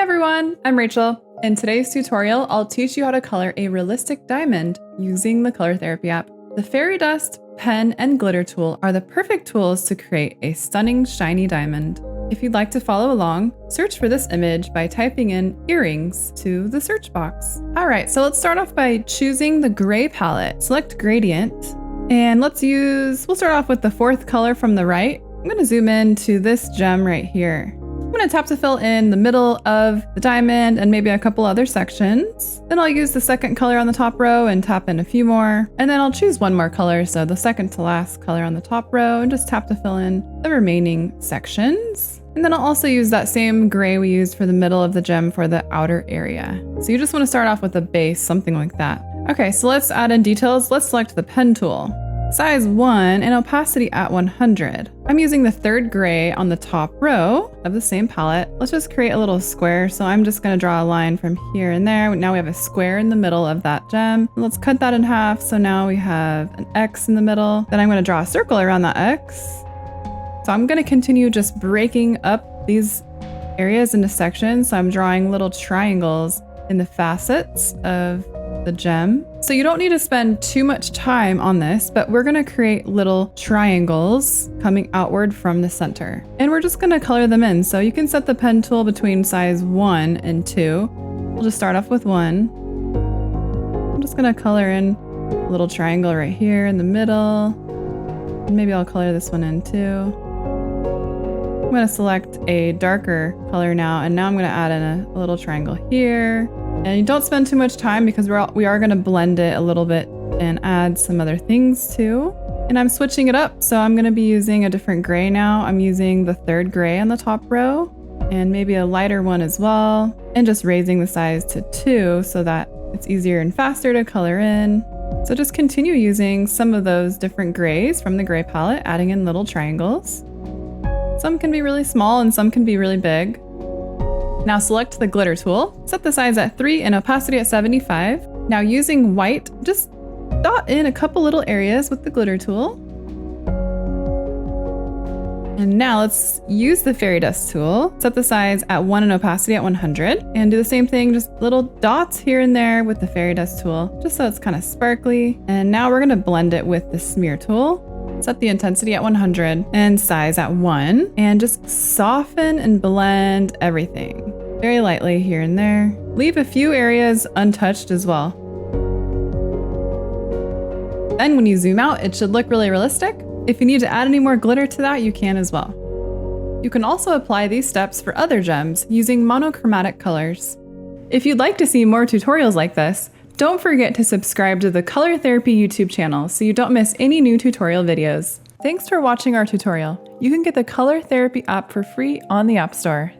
everyone, I'm Rachel. In today's tutorial, I'll teach you how to color a realistic diamond using the Color Therapy app. The fairy dust, pen, and glitter tool are the perfect tools to create a stunning shiny diamond. If you'd like to follow along, search for this image by typing in earrings to the search box. All right, so let's start off by choosing the gray palette. Select gradient, and we'll start off with the fourth color from the right. I'm gonna zoom in to this gem right here. I'm gonna tap to fill in the middle of the diamond and maybe a couple other sections. Then I'll use the second color on the top row and tap in a few more. And then I'll choose one more color, so the second to last color on the top row, and just tap to fill in the remaining sections. And then I'll also use that same gray we used for the middle of the gem for the outer area. So you just wanna start off with a base, something like that. Okay, so let's add in details. Let's select the pen tool. Size 1 and opacity at 100. I'm using the third gray on the top row of the same palette. Let's just create a little square. So I'm just gonna draw a line from here and there. Now we have a square in the middle of that gem. Let's cut that in half. So now we have an X in the middle. Then I'm gonna draw a circle around that X. So I'm gonna continue just breaking up these areas into sections. So I'm drawing little triangles in the facets of the gem. So you don't need to spend too much time on this, but we're gonna create little triangles coming outward from the center. And we're just gonna color them in. So you can set the pen tool between size 1 and 2. We'll just start off with 1. I'm just gonna color in a little triangle right here in the middle. And maybe I'll color this one in too. I'm gonna select a darker color now, and now I'm gonna add in a little triangle here. And you don't spend too much time because we are gonna blend it a little bit and add some other things too. And I'm switching it up, so I'm gonna be using a different gray now. I'm using the third gray on the top row and maybe a lighter one as well, and just raising the size to 2 so that it's easier and faster to color in. So just continue using some of those different grays from the gray palette, adding in little triangles. Some can be really small and some can be really big. Now select the glitter tool, set the size at 3 and opacity at 75. Now using white, just dot in a couple little areas with the glitter tool. And now let's use the fairy dust tool, set the size at 1 and opacity at 100, and do the same thing, just little dots here and there with the fairy dust tool, just so it's kind of sparkly. And now we're gonna blend it with the smear tool. Set the intensity at 100 and size at 1, and just soften and blend everything very lightly here and there. Leave a few areas untouched as well. Then when you zoom out, it should look really realistic. If you need to add any more glitter to that, you can as well. You can also apply these steps for other gems using monochromatic colors. If you'd like to see more tutorials like this, don't forget to subscribe to the Color Therapy YouTube channel so you don't miss any new tutorial videos. Thanks for watching our tutorial. You can get the Color Therapy app for free on the App Store.